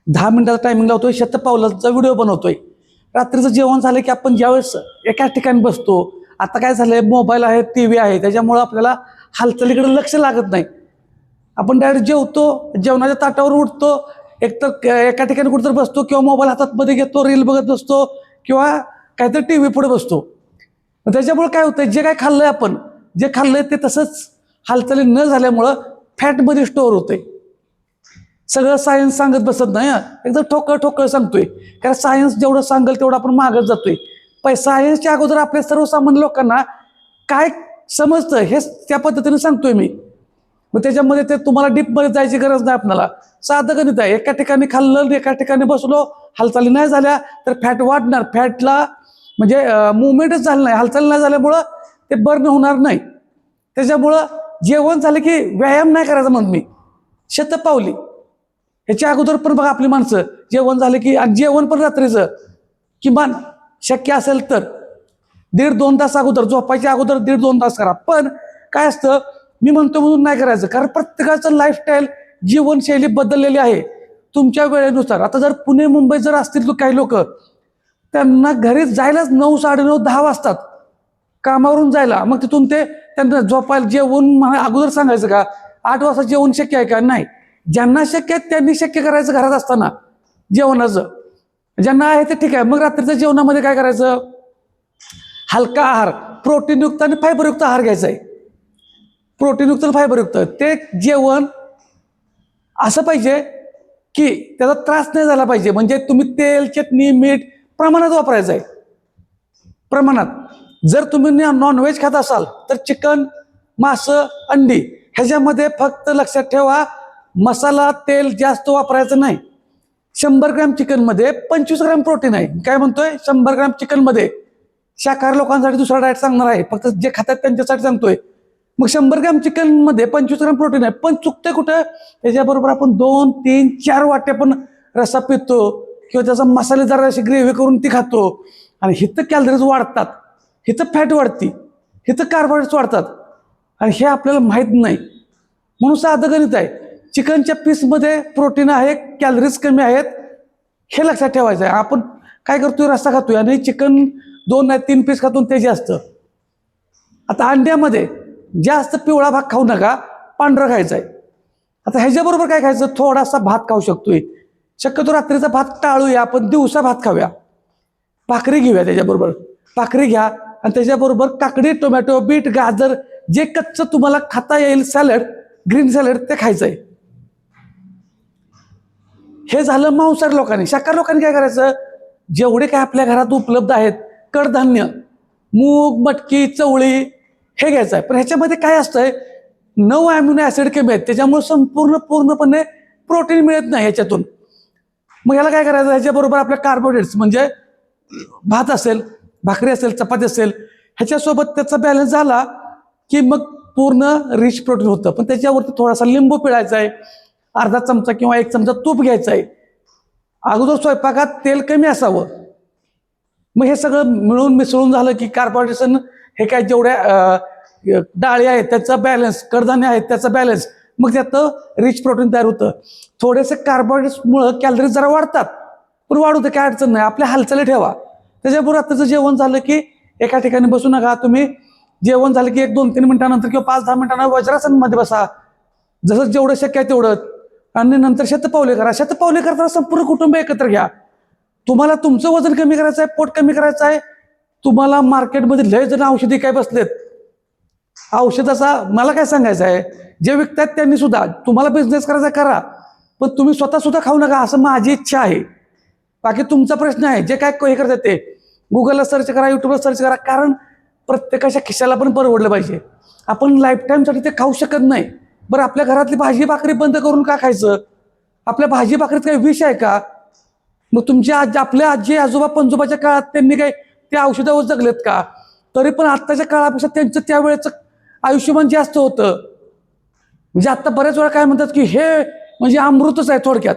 10 मिनिटाचा टायमिंग लावतोय, शतपावलाचा व्हिडिओ बनवतोय. रात्रीचं जेवण झालं की आपण ज्यावेळेस एका ठिकाणी बसतो, आता काय झालंय, मोबाईल आहे, TV आहे, त्याच्यामुळं आपल्याला हालचालीकडे लक्ष लागत नाही. आपण डायरेक्ट जेवतो, जेवणाच्या ताटावर उठतो, एकतर एका ठिकाणी कुठेतरी बसतो किंवा मोबाईल हातात मध्ये घेतो, रील बघत बसतो किंवा काहीतरी TV पुढे बसतो. त्याच्यामुळे काय होतंय, जे काय खाल्लंय आपण, जे खाल्लंय ते तसंच हालचाली न झाल्यामुळं फॅटमध्ये स्टोअर होतंय. सगळं सायन्स सांगत बसत नाही, एकदम ठोकळ सांगतोय. कारण सायन्स जेवढं सांगेल तेवढं आपण मागत जातोय. सायन्सच्या अगोदर आपल्या सर्वसामान्य लोकांना काय समजतं हे त्या पद्धतीने सांगतोय मी. मग त्याच्यामध्ये ते तुम्हाला डीपमध्ये जायची गरज नाही. आपल्याला साधं गणित आहे. एका ठिकाणी खाल्लं, एका ठिकाणी बसलो, हालचाली नाही झाल्या तर फॅट वाढणार. फॅटला म्हणजे मुवमेंटच झालं नाही, हालचाली नाही झाल्यामुळं ते बर्न होणार नाही. त्याच्यामुळं जेवण झालं की व्यायाम नाही करायचा म्हणून मी शतपावली. ह्याच्या अगोदर पण बघा आपली माणसं जेवण झालं की, आणि जेवण पण रात्रीचं किमान शक्य असेल तर 1.5-2 तास अगोदर, झोपायच्या अगोदर 1.5-2 तास करा. पण काय असतं, मी म्हणतो म्हणून नाही करायचं, कारण प्रत्येकाचं लाईफस्टाईल जीवनशैली बदललेली आहे तुमच्या वेळेनुसार. आता जर पुणे मुंबईत जर असतील तर काही लोक, त्यांना घरी जायलाच 9, 9:30, 10 वाजतात कामावरून जायला. मग तिथून ते त्यांना झोपायला जेवण अगोदर सांगायचं का 8 वाजता जेवण शक्य आहे का? नाही. ज्यांना शक्य आहे त्यांनी शक्य करायचं घरात असताना जेवणाचं. ज्यांना आहे ते ठीक आहे. मग रात्रीच्या जेवणामध्ये काय करायचं, हलका आहार, प्रोटीनयुक्त आणि फायबरयुक्त आहार घ्यायचा आहे. प्रोटीनयुक्त आणि फायबरयुक्त ते जेवण असं पाहिजे की त्याचा त्रास नाही झाला पाहिजे. म्हणजे तुम्ही तेल, चटणी, मीठ प्रमाणात वापरायचं आहे, प्रमाणात. जर तुम्ही नॉनव्हेज खात असाल तर चिकन, मासं, अंडी ह्याच्यामध्ये फक्त लक्षात ठेवा, मसाला, तेल जास्त वापरायचं नाही. 100 ग्रॅम चिकनमध्ये 25 ग्रॅम प्रोटीन आहे. काय म्हणतोय, 100 ग्रॅम चिकनमध्ये. शाकाहारी लोकांसाठी दुसरा डाएट सांगणार आहे, फक्त जे खातात त्यांच्यासाठी सांगतोय. मग 100 ग्रॅम चिकनमध्ये 25 ग्रॅम प्रोटीन आहे. पण चुकतंय कुठं, त्याच्याबरोबर आपण 2, 3, 4 वाट्या पण रस्सा पितो किंवा त्याचा मसालेदार अशी ग्रेव्ही करून ती खातो. आणि हिथं कॅलरीज वाढतात, हिथं फॅट वाढती, हिथं कार्बोहायड्रेट्स वाढतात, आणि हे आपल्याला माहीत नाही. म्हणून साधं गणित आहे, चिकनच्या पीसमध्ये प्रोटीन आहे, कॅलरीज कमी आहेत, हे लक्षात ठेवायचं आहे. आपण काय करतोय, रस्सा खातोय आणि चिकन 2 नाही 3 पीस खातून ते जास्त. आता अंड्यामध्ये जास्त पिवळा भाग खाऊ नका, पांढरा खायचा आहे. आता ह्याच्याबरोबर काय खायचं, थोडासा भात खाऊ शकतोय. शक्यतो रात्रीचा भात टाळूया, आपण दिवसा भात खाऊया. भाकरी घेऊया त्याच्याबरोबर, भाकरी घ्या आणि त्याच्याबरोबर काकडी, टोमॅटो, बीट, गाजर, जे कच्चं तुम्हाला खाता येईल सॅलड, ग्रीन सॅलड ते खायचं आहे. हे झालं मांसाहारी लोकांनी. शाकाहारी लोकांनी काय करायचं, जेवढे काय आपल्या घरात उपलब्ध आहेत कडधान्य, मूग, मटकी, चवळी, हे घ्यायचं आहे. पण ह्याच्यामध्ये काय असतंय, 9 अॅमिनो ऍसिड कमी आहेत, त्याच्यामुळे पूर्णपणे प्रोटीन मिळत नाही ह्याच्यातून. मग याला काय करायचं, ह्याच्याबरोबर आपल्या कार्बोहायड्रेट्स म्हणजे भात असेल, भाकरी असेल, चपाती असेल, ह्याच्यासोबत त्याचा बॅलन्स झाला की मग पूर्ण रिच प्रोटीन होतं. पण त्याच्यावरती थोडासा लिंबू पिळायचा आहे, अर्धा चमचा किंवा 1 चमचा तूप घ्यायचं आहे. अगोदर स्वयंपाकात तेल कमी असावं. मग हे सगळं मिळून मिसळून झालं की कार्बोहायड्रेट्स, हे काय जेवढ्या डाळी आहेत त्याचा बॅलन्स, कडधान्य आहेत त्याचा बॅलन्स, मग त्यातं रिच प्रोटीन तयार होतं. थोडेसे कार्बोहायड्रेट्समुळं कॅलरीज जरा वाढतात, पण वाढू दे, काय अडचण नाही. आपल्या हालचाली ठेवा. त्याच्याबरोबर रात्रीचं जेवण झालं की एका ठिकाणी बसू नका. तुम्ही जेवण झालं की 1-2-3 मिनिटानंतर किंवा 5-10 मिनिटांना वज्रासनमध्ये बसा, जसं जेवढं शक्य आहे तेवढं. आणि नंतर शतपावली करा. शतपावली करताना संपूर्ण कुटुंब एकत्र घ्या. तुम्हाला तुमचं वजन कमी करायचं आहे, पोट कमी करायचं आहे. तुम्हाला मार्केटमध्ये लय जण औषधी काय बसलेत, औषधाचा मला काय सांगायचं आहे, जे विकतात त्यांनी सुद्धा, तुम्हाला बिझनेस करायचा करा, पण तुम्ही स्वतः सुद्धा खाऊ नका, असं माझी इच्छा आहे. बाकी तुमचा प्रश्न आहे. जे काय हे करतात ते गुगलला सर्च करा, युट्यूबला सर्च करा, कारण प्रत्येकाच्या खिशाला पण परवडलं पाहिजे. आपण लाईफ टाईमसाठी ते खाऊ शकत नाही. बरं, आपल्या घरातली भाजी भाकरी बंद करून का खायचं? आपल्या भाजी भाकरीत काही विष आहे का? मग तुमच्या आपल्या आजी आजोबा पणजोबाच्या काळात त्यांनी काय त्या औषधावर जगलेत का? तरी पण आत्ताच्या काळापेक्षा त्यांचं त्यावेळेचं आयुष्यमान जास्त होतं. म्हणजे आत्ता बऱ्याच वेळा काय म्हणतात की हे म्हणजे अमृतच आहे थोडक्यात,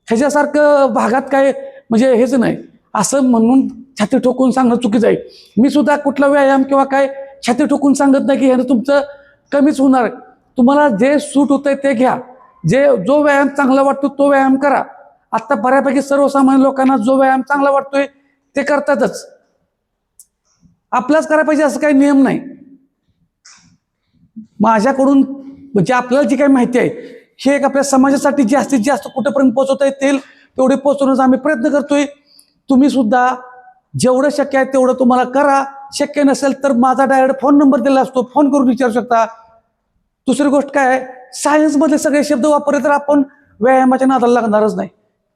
ह्याच्यासारखं भागात काय म्हणजे हेच नाही, असं म्हणून छाती ठोकून सांगणं चुकीचं आहे. मी सुद्धा कुठला व्यायाम किंवा काय छाती ठोकून सांगत नाही की ह्यानं तुमचं कमीच होणार. तुम्हाला जे सूट होतंय ते घ्या, जो व्यायाम चांगला वाटतो तो व्यायाम करा. आता बऱ्यापैकी सर्वसामान्य लोकांना जो व्यायाम चांगला वाटतोय ते करतातच. आपलाच करायला पाहिजे असं काही नियम नाही. माझ्याकडून म्हणजे आपल्याला जी काही माहिती आहे हे एक आपल्या समाजासाठी जास्तीत जास्त कुठेपर्यंत पोहोचवता येतील तेवढे पोहोचवण्याचा आम्ही प्रयत्न करतोय. तुम्ही सुद्धा जेवढं शक्य आहे तेवढं तुम्हाला करा. शक्य नसेल तर माझा डायरेक्ट फोन नंबर दिला असतो, फोन करून विचारू शकता. दुसरी गोष्ट काय आहे, सायन्समधले सगळे शब्द वापरले तर आपण व्यायामाच्या नादाला लागणारच नाही.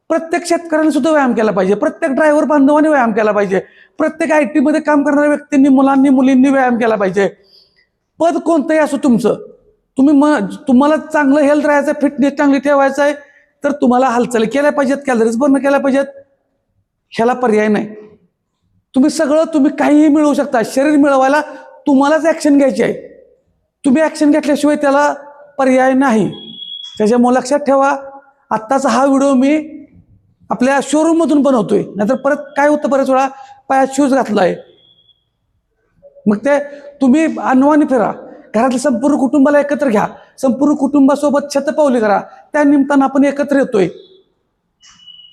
प्रत्येक शेतकऱ्याने सुद्धा व्यायाम केला पाहिजे, प्रत्येक ड्रायव्हर बांधवांनी व्यायाम केला पाहिजे, प्रत्येक IT मध्ये काम करणाऱ्या व्यक्तींनी, मुलांनी, मुलींनी व्यायाम केला पाहिजे. पद कोणतंही असो तुमचं, तुम्हाला चांगलं हेल्थ राहायचं, फिटनेस चांगली ठेवायचं आहे तर तुम्हाला हालचाली केल्या पाहिजेत, कॅलरीज बर्न केल्या पाहिजेत. ह्याला पर्याय नाही. तुम्ही काहीही मिळवू शकता. शरीर मिळवायला तुम्हालाच ऍक्शन घ्यायची आहे. तुम्ही ऍक्शन घेतल्याशिवाय त्याला पर्याय नाही. त्याच्यामुळे लक्षात ठेवा, आत्ताचा हा व्हिडिओ मी आपल्या शोरूम मधून बनवतोय. नाहीतर परत काय होतं, बरेच वेळा पायात शूज घातलाय मग ते तुम्ही अनवाणी फिरा. घरातल्या संपूर्ण कुटुंबाला एकत्र घ्या, संपूर्ण कुटुंबासोबत शतपावली करा. त्या निमित्तानं आपण एकत्र येतोय.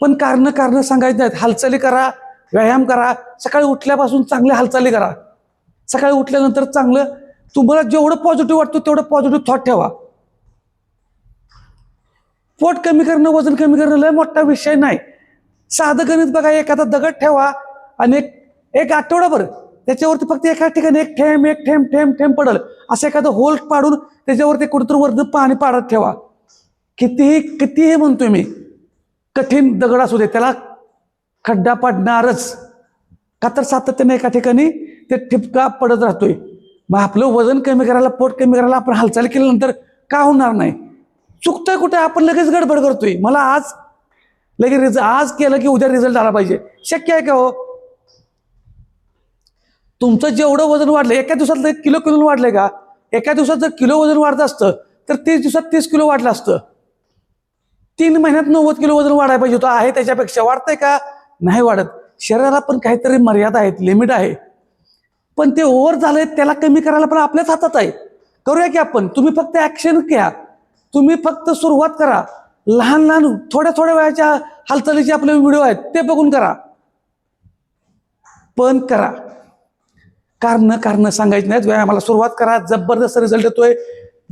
पण कारण सांगायची नाहीत. हालचाली करा, व्यायाम करा. सकाळी उठल्यापासून चांगल्या हालचाली करा. सकाळी उठल्यानंतर चांगलं तुम्हाला जेवढं पॉझिटिव्ह वाटतं तेवढं पॉझिटिव्ह थॉट ठेवा. पोट कमी करणं, वजन कमी करणं लय मोठा विषय नाही. साधं गणित बघा, एखादा दगड ठेवा आणि एक आठवडाभर त्याच्यावरती फक्त एका ठिकाणी एक थेंब पडल असं एखादं होल पाडून त्याच्यावरती कुठेतरी वरनं पाणी पाडत ठेवा. कितीही म्हणतोय मी, कठीण दगड असू दे त्याला खड्डा पडणारच. का तर सातत्याने एका ठिकाणी ते ठिपका पडत राहतोय. मग आपलं वजन कमी करायला, पोट कमी करायला आपण हालचाल केल्यानंतर का होणार नाही? चुकतोय कुठे? आपण लगेच गडबड करतोय. मला आज केलं की उद्या रिझल्ट आला पाहिजे. शक्य आहे का हो? तुमचं जेवढं वजन वाढलं, एका दिवसात किलो वाढलंय का? एका दिवसात जर किलो वजन वाढत असतं तर 30 दिवसात 30 किलो वाढलं असतं. 3 महिन्यात 90 किलो वजन वाढायला पाहिजे होतं. आहे त्याच्यापेक्षा वाढतंय का? नाही वाढत. शरीराला पण काहीतरी मर्यादा आहेत, लिमिट आहे. पण ते ओव्हर झालंय, त्याला कमी करायला पण आपल्याच हातात आहे. करूया की आपण. तुम्ही फक्त ऍक्शन घ्या. तुम्ही फक्त सुरुवात करा. लहान थोड्या वेळाच्या हालचालीचे आपले व्हिडिओ आहेत ते बघून करा. पण करा. कारण सांगायची नाहीत. व्यायामाला सुरुवात करा. जबरदस्त रिझल्ट येतोय.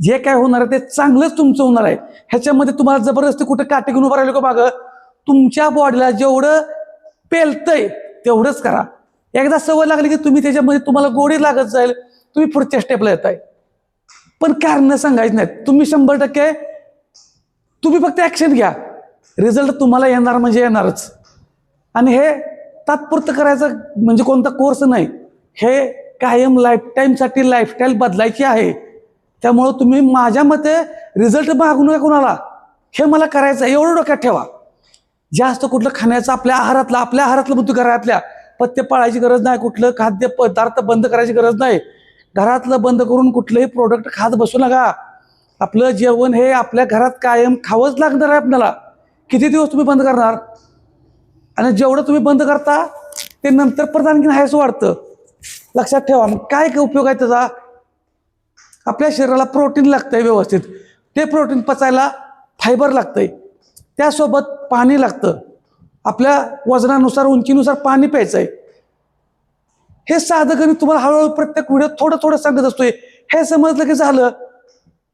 जे काय होणार आहे ते चांगलंच तुमचं होणार आहे. ह्याच्यामध्ये तुम्हाला जबरदस्ती कुठे काटे घेऊन उभं राहिलं का मागं? तुमच्या बॉडीला जेवढं पेलतंय तेवढंच करा. एकदा सवय लागली की त्याच्यामध्ये तुम्हाला गोडी लागत जाईल, तुम्ही पुढच्या स्टेपला येताय. पण कारण सांगायची नाहीत. तुम्ही 100% तुम्ही फक्त ऍक्शन घ्या. रिझल्ट तुम्हाला येणार म्हणजे येणारच. आणि हे तात्पुरतं करायचं म्हणजे कोणता कोर्स नाही. हे कायम लाईफटाईमसाठी लाईफस्टाईल बदलायची आहे. त्यामुळं तुम्ही माझ्या मते रिझल्ट मागू नका कोणाला. हे मला करायचं आहे एवढं डोक्यात ठेवा. जास्त कुठलं खाण्याचं आपल्या आहारातलं म्हणतो, घरातल्या पथ्य पाळायची गरज नाही. कुठलं खाद्य पदार्थ बंद करायची गरज नाही. घरातलं बंद करून कुठलंही प्रोडक्ट खात बसू नका. आपलं जेवण हे आपल्या घरात कायम खावंच लागणार आहे आपल्याला. किती दिवस तुम्ही बंद करणार? आणि जेवढं तुम्ही बंद करता ते नंतर परत आणखीन हायच वाढतं. लक्षात ठेवा. मग काय उपयोग आहे त्याचा? आपल्या शरीराला प्रोटीन लागतंय व्यवस्थित. ते प्रोटीन पचायला फायबर लागतंय. त्यासोबत पाणी लागतं. आपल्या वजनानुसार, उंचीनुसार पाणी प्यायचं आहे. हे साधं गणित तुम्हाला हळूहळू प्रत्येक व्हिडिओ थोडं सांगत असतोय. हे समजलं की झालं.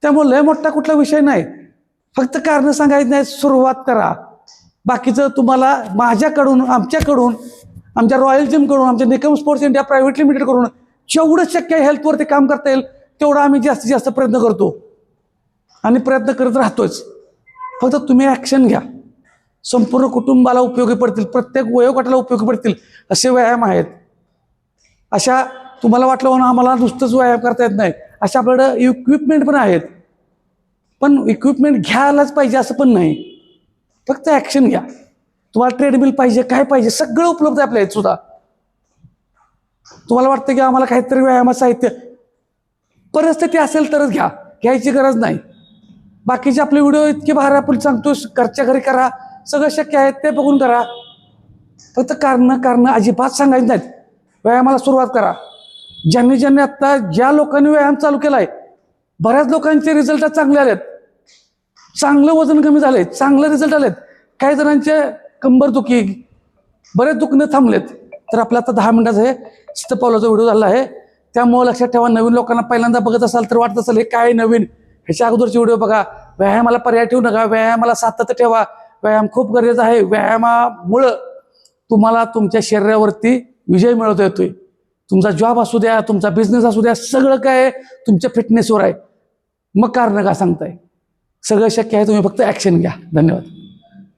त्यामुळे लय मोठा कुठला विषय नाही. फक्त कारण सांगायचं नाही, सुरुवात करा. बाकीचं तुम्हाला माझ्याकडून, आमच्या रॉयल जिमकडून, आमच्या Nikam sports India private limited कडून जेवढं शक्य आहे हेल्थवरती काम करता येईल तेवढं आम्ही जास्तीत जास्त प्रयत्न करतो आणि प्रयत्न करत राहतोच. फक्त तुम्ही ऍक्शन घ्या. संपूर्ण कुटुंबाला उपयोगी पडतील, प्रत्येक वयोगटाला उपयोगी पडतील असे व्यायाम आहेत. अशा तुम्हाला वाटलं म्हणून आम्हाला नुसतंच व्यायाम करता येत नाही, अशा आपल्याकडं इक्विपमेंट पण आहेत. पण इक्विपमेंट घ्यायलाच पाहिजे असं पण नाही. फक्त ऍक्शन घ्या. तुम्हाला ट्रेडमिल पाहिजे, काय पाहिजे, सगळं उपलब्ध आहे आपल्या इथं सुद्धा. तुम्हाला वाटतं की आम्हाला काहीतरी व्यायाम साहित्य, परिस्थिती असेल तरच घ्या, घ्यायची गरज नाही. बाकीचे आपले व्हिडिओ इतके भारी आपण सांगतो, घरच्या घरी करा, सगळं शक्य आहे ते बघून करा. फक्त कारण अजिबात सांगायचं नाहीत. व्यायामाला सुरुवात करा. ज्यांनी आता ज्या लोकांनी व्यायाम चालू केलाय, बऱ्याच लोकांचे रिझल्ट चांगले आलेत. चांगलं वजन कमी झालंय, चांगले रिझल्ट आलेत. काही जणांचे कंबर दुखी, बरेच दुखणे थांबलेत. तर आपला आता 10 मिनिटाचा हे शतपावलाचा व्हिडिओ झाला आहे. त्यामुळे लक्षात ठेवा, नवीन लोकांना पहिल्यांदा बघत असाल तर वाटत असेल हे काय नवीन, ह्याच्या अगोदरचे व्हिडिओ बघा. व्यायामाला पर्याय ठेवू नका, व्यायामाला सातत्य ठेवा. व्यायाम खूप गरजेचा आहे. व्यायामामुळं तुम्हाला तुमच्या शरीरावरती विजय मिळवता येतोय. तुमचा जॉब असू द्या, तुमचा बिझनेस असू द्या, सगळं काय तुमच्या फिटनेसवर आहे. मग कारण का सांगताय, सगळं शक्य आहे. तुम्ही फक्त ॲक्शन घ्या. धन्यवाद.